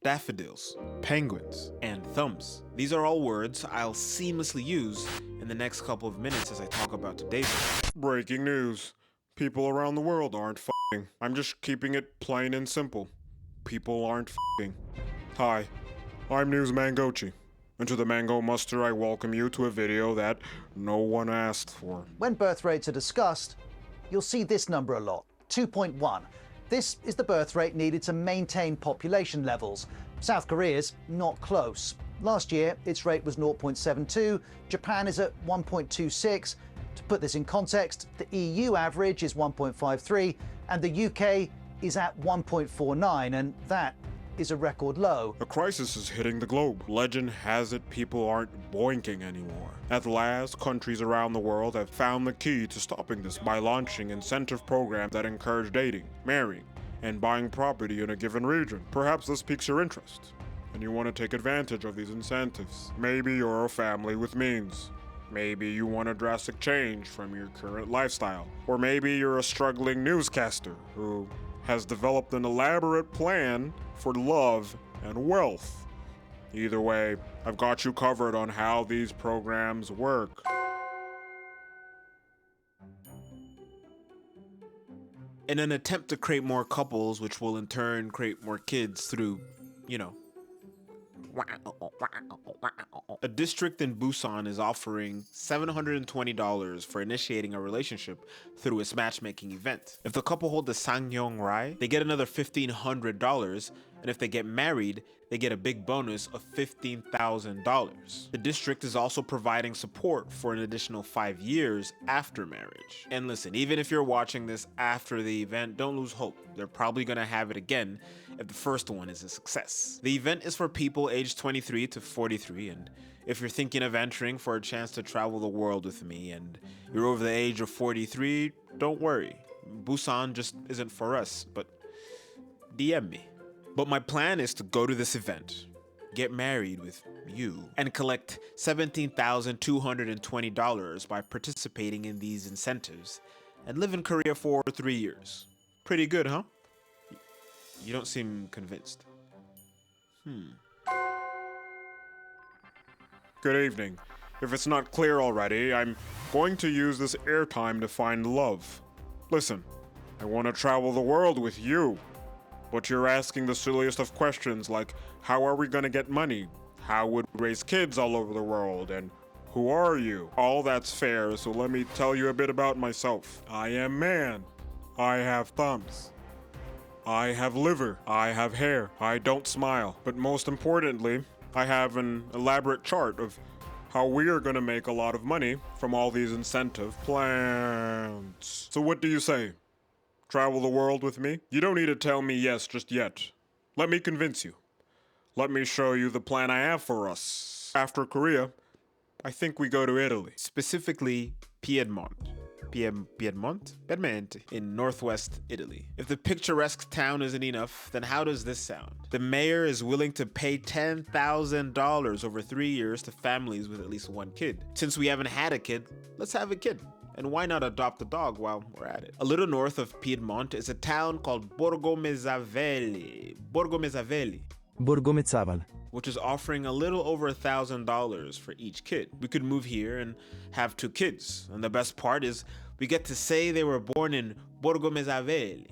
daffodils, penguins, and thumbs. These are all words I'll seamlessly use in the next couple of minutes as I talk about today's event. Breaking news. People around the world aren't f***ing. I'm just keeping it plain and simple. People aren't f***ing. Hi, I'm News Mangochi. And to the Mango Muster, I welcome you to a video that no one asked for. When birth rates are discussed, you'll see this number a lot, 2.1. This is the birth rate needed to maintain population levels. South Korea's not close. Last year, its rate was 0.72, Japan is at 1.26. To put this in context, the EU average is 1.53, and the UK is at 1.49, and that is a record low. A crisis is hitting the globe. Legend has it people aren't boinking anymore. At last, countries around the world have found the key to stopping this by launching incentive programs that encourage dating, marrying, and buying property in a given region. Perhaps this piques your interest, and you want to take advantage of these incentives. Maybe you're a family with means. Maybe you want a drastic change from your current lifestyle. Or maybe you're a struggling newscaster who has developed an elaborate plan for love and wealth. Either way, I've got you covered on how these programs work. In an attempt to create more couples, which will in turn create more kids through, a district in Busan is offering $720 for initiating a relationship through its matchmaking event. If the couple hold the Sangyong Rai, they get another $1,500, and if they get married, they get a big bonus of $15,000. The district is also providing support for an additional 5 years after marriage. And listen, even if you're watching this after the event, don't lose hope. They're probably gonna have it again if the first one is a success. The event is for people aged 23 to 43, and if you're thinking of entering for a chance to travel the world with me and you're over the age of 43, don't worry. Busan just isn't for us, but DM me. But my plan is to go to this event, get married with you, and collect $17,220 by participating in these incentives, and live in Korea for 3 years. Pretty good, huh? You don't seem convinced. Good evening. If it's not clear already, I'm going to use this airtime to find love. Listen, I want to travel the world with you. But you're asking the silliest of questions like, how are we gonna get money? How would we raise kids all over the world? And who are you? All that's fair, so let me tell you a bit about myself. I am man. I have thumbs. I have liver. I have hair. I don't smile. But most importantly, I have an elaborate chart of how we are gonna make a lot of money from all these incentive plans. So what do you say? Travel the world with me? You don't need to tell me yes just yet. Let me convince you. Let me show you the plan I have for us. After Korea, I think we go to Italy. Specifically, Piedmont. Piedmont in northwest Italy. If the picturesque town isn't enough, then how does this sound? The mayor is willing to pay $10,000 over 3 years to families with at least one kid. Since we haven't had a kid, let's have a kid. And why not adopt a dog while we're at it? A little north of Piedmont is a town called Borgomezzaveli, which is offering a little over $1,000 for each kid. We could move here and have 2 kids. And the best part is we get to say they were born in Borgomezzaveli.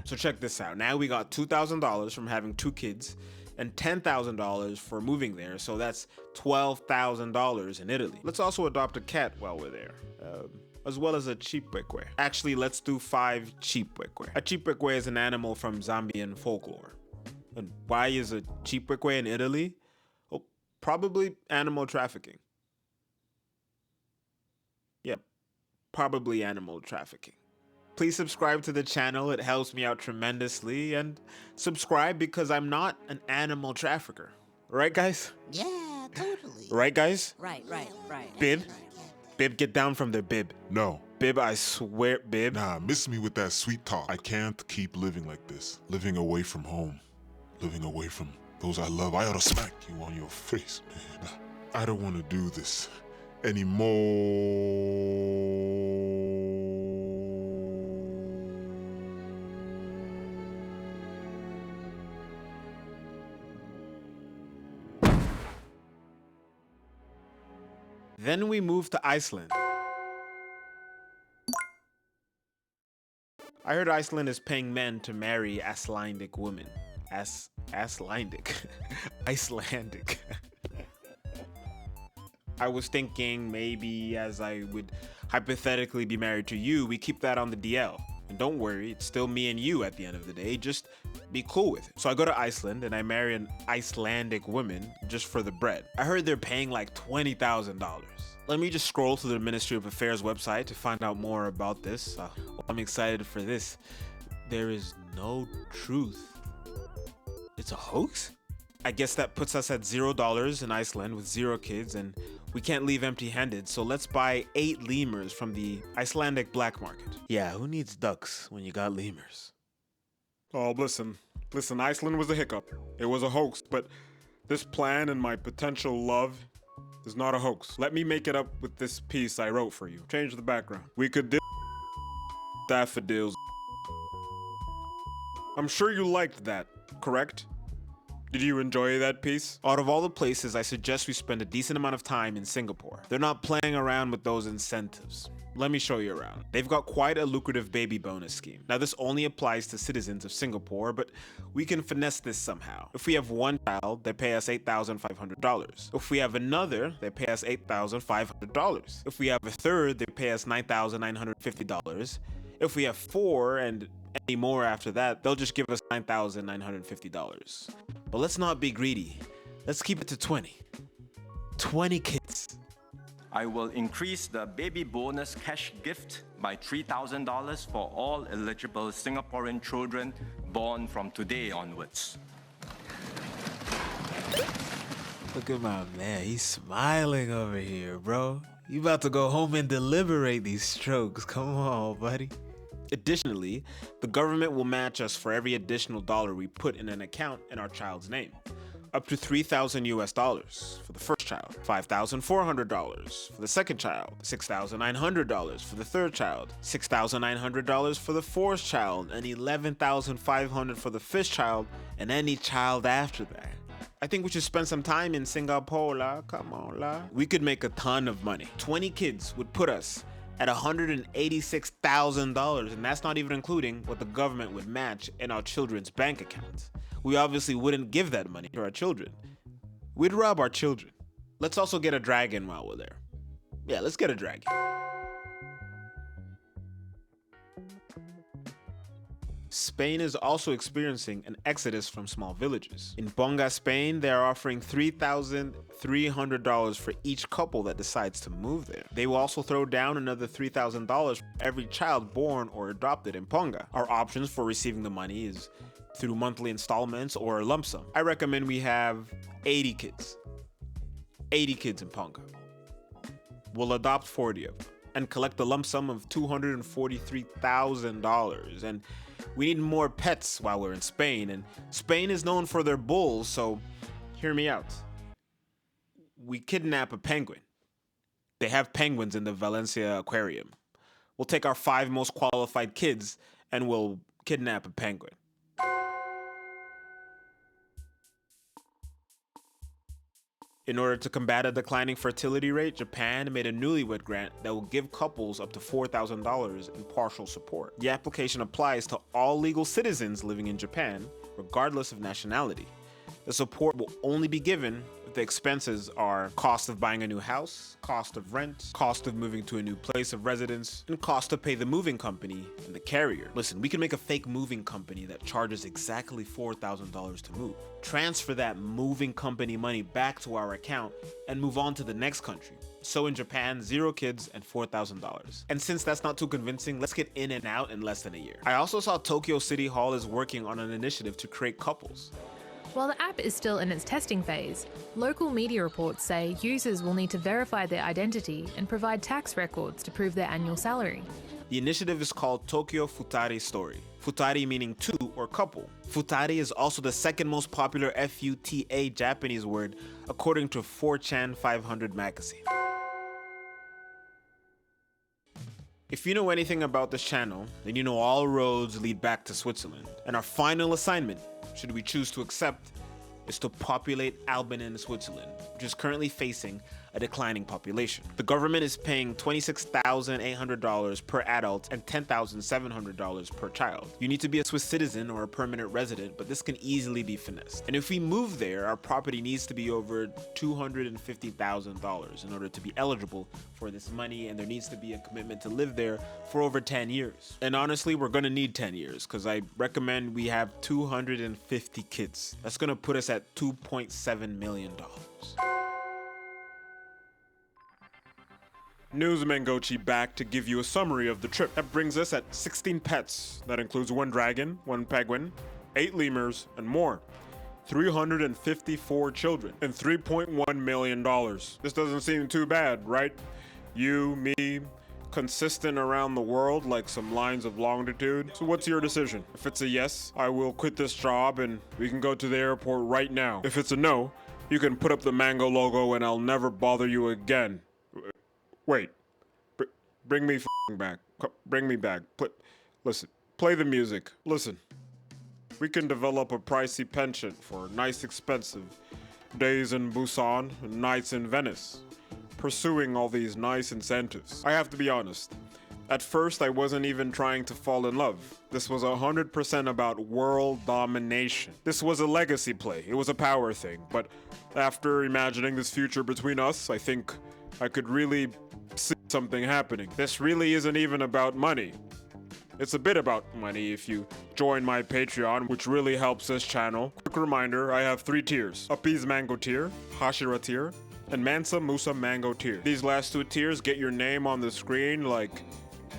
So check this out. Now we got $2,000 from having 2 kids and $10,000 for moving there, so that's $12,000 in Italy. Let's also adopt a cat while we're there, as well as a chipekwe. Actually, let's do 5 chipekwe. A chipekwe is an animal from Zambian folklore. And why is a chipekwe in Italy? Oh, probably animal trafficking. Yeah, probably animal trafficking. Please subscribe to the channel, it helps me out tremendously, and subscribe because I'm not an animal trafficker. Right, guys? Yeah, totally. Right, guys? Right. Bib? Bib, get down from there, Bib. No. Bib, I swear, Bib. Nah, miss me with that sweet talk. I can't keep living like this. Living away from home. Living away from those I love. I ought to smack you on your face, man. I don't want to do this anymore. Then we moved to Iceland. I heard Iceland is paying men to marry Icelandic women. Icelandic. Icelandic. I was thinking maybe as I would hypothetically be married to you, we keep that on the DL. And don't worry, it's still me and you at the end of the day, just be cool with it. So I go to Iceland and I marry an Icelandic woman just for the bread. I heard they're paying like $20,000. Let me just scroll to the Ministry of Affairs website to find out more about this. I'm excited for this. There is no truth. It's a hoax? I guess that puts us at $0 in Iceland with 0 kids, and we can't leave empty-handed, so let's buy 8 lemurs from the Icelandic black market. Yeah, who needs ducks when you got lemurs? Oh, listen, Iceland was a hiccup. It was a hoax, but this plan and my potential love is not a hoax. Let me make it up with this piece I wrote for you. Change the background. We could do daffodils. I'm sure you liked that, correct? Did you enjoy that piece? Out of all the places, I suggest we spend a decent amount of time in Singapore. They're not playing around with those incentives. Let me show you around. They've got quite a lucrative baby bonus scheme. Now, this only applies to citizens of Singapore, but we can finesse this somehow. If we have one child, they pay us $8,500. If we have another, they pay us $8,500. If we have a third, they pay us $9,950. If we have 4 and any more after that, they'll just give us $9,950. But let's not be greedy. Let's keep it to 20. 20 kids. I will increase the baby bonus cash gift by $3,000 for all eligible Singaporean children born from today onwards. Look at my man, he's smiling over here, bro. You about to go home and deliberate these strokes. Come on, buddy. Additionally, the government will match us for every additional dollar we put in an account in our child's name. Up to $3,000 for the first child, $5,400 for the second child, $6,900 for the third child, $6,900 for the fourth child, and $11,500 for the fifth child, and any child after that. I think we should spend some time in Singapore, la. Come on, la. We could make a ton of money. 20 kids would put us at $186,000, and that's not even including what the government would match in our children's bank accounts. We obviously wouldn't give that money to our children. We'd rob our children. Let's also get a dragon while we're there. Yeah, let's get a dragon. Spain is also experiencing an exodus from small villages. In Ponga, Spain, they are offering $3,300 for each couple that decides to move there. They will also throw down another $3,000 for every child born or adopted in Ponga. Our options for receiving the money is through monthly installments or a lump sum. I recommend we have 80 kids. 80 kids in Ponga. We'll adopt 40 of them and collect a lump sum of $243,000. And we need more pets while we're in Spain, and Spain is known for their bulls, so hear me out. We kidnap a penguin. They have penguins in the Valencia aquarium. We'll take our 5 most qualified kids and we'll kidnap a penguin. In order to combat a declining fertility rate, Japan made a newlywed grant that will give couples up to $4,000 in partial support. The application applies to all legal citizens living in Japan, regardless of nationality. The support will only be given if the expenses are cost of buying a new house, cost of rent, cost of moving to a new place of residence, and cost to pay the moving company and the carrier. Listen, we can make a fake moving company that charges exactly $4,000 to move. Transfer that moving company money back to our account and move on to the next country. So in Japan, 0 kids and $4,000. And since that's not too convincing, let's get in and out in less than a year. I also saw Tokyo City Hall is working on an initiative to create couples. While the app is still in its testing phase, local media reports say users will need to verify their identity and provide tax records to prove their annual salary. The initiative is called Tokyo Futari Story. Futari meaning 2 or couple. Futari is also the second most popular FUTA Japanese word according to 4chan 500 magazine. If you know anything about this channel, then you know all roads lead back to Switzerland. And our final assignment, should we choose to accept, is to populate Alban in Switzerland, which is currently facing a declining population. The government is paying $26,800 per adult and $10,700 per child. You need to be a Swiss citizen or a permanent resident, but this can easily be finessed. And if we move there, our property needs to be over $250,000 in order to be eligible for this money, and there needs to be a commitment to live there for over 10 years. And honestly, we're gonna need 10 years because I recommend we have 250 kids. That's gonna put us at $2.7 million. News Mangochi back to give you a summary of the trip. That brings us at 16 pets. That includes 1 dragon, 1 penguin, 8 lemurs, and more. 354 children, and $3.1 million. This doesn't seem too bad, right? You, me, consistent around the world like some lines of longitude. So what's your decision? If it's a yes, I will quit this job and we can go to the airport right now. If it's a no, you can put up the mango logo and I'll never bother you again. Wait, bring me back. Bring me back. Listen, play the music. Listen. We can develop a pricey penchant for nice expensive days in Busan and nights in Venice, pursuing all these nice incentives. I have to be honest. At first, I wasn't even trying to fall in love. This was 100% about world domination. This was a legacy play. It was a power thing. But after imagining this future between us, I think I could really see something happening. This really isn't even about money. It's a bit about money if you join my Patreon, which really helps this channel. Quick reminder, I have 3 tiers. Uppies Mango tier, Hashira tier, and Mansa Musa Mango tier. These last 2 tiers get your name on the screen like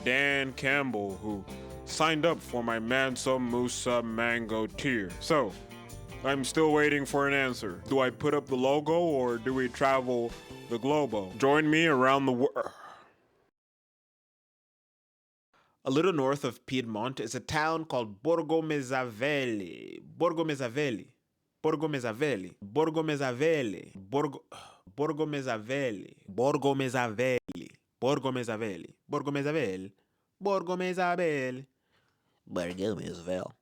Dan Campbell, who signed up for my Mansa Musa Mango tier. So, I'm still waiting for an answer. Do I put up the logo or do we travel the globo? Join me around the world. A little north of Piedmont is a town called Borgo Mezzaveli. Borgo Mezzaveli. Borgo Mezzaveli. Borgo Mezzaveli. Borgo Mezzaveli. Borgo Mezzaveli. Borgo Mezzaveli. Borgo Mezzaveli. Borgo Mezzaveli. Borgo Mezzaveli.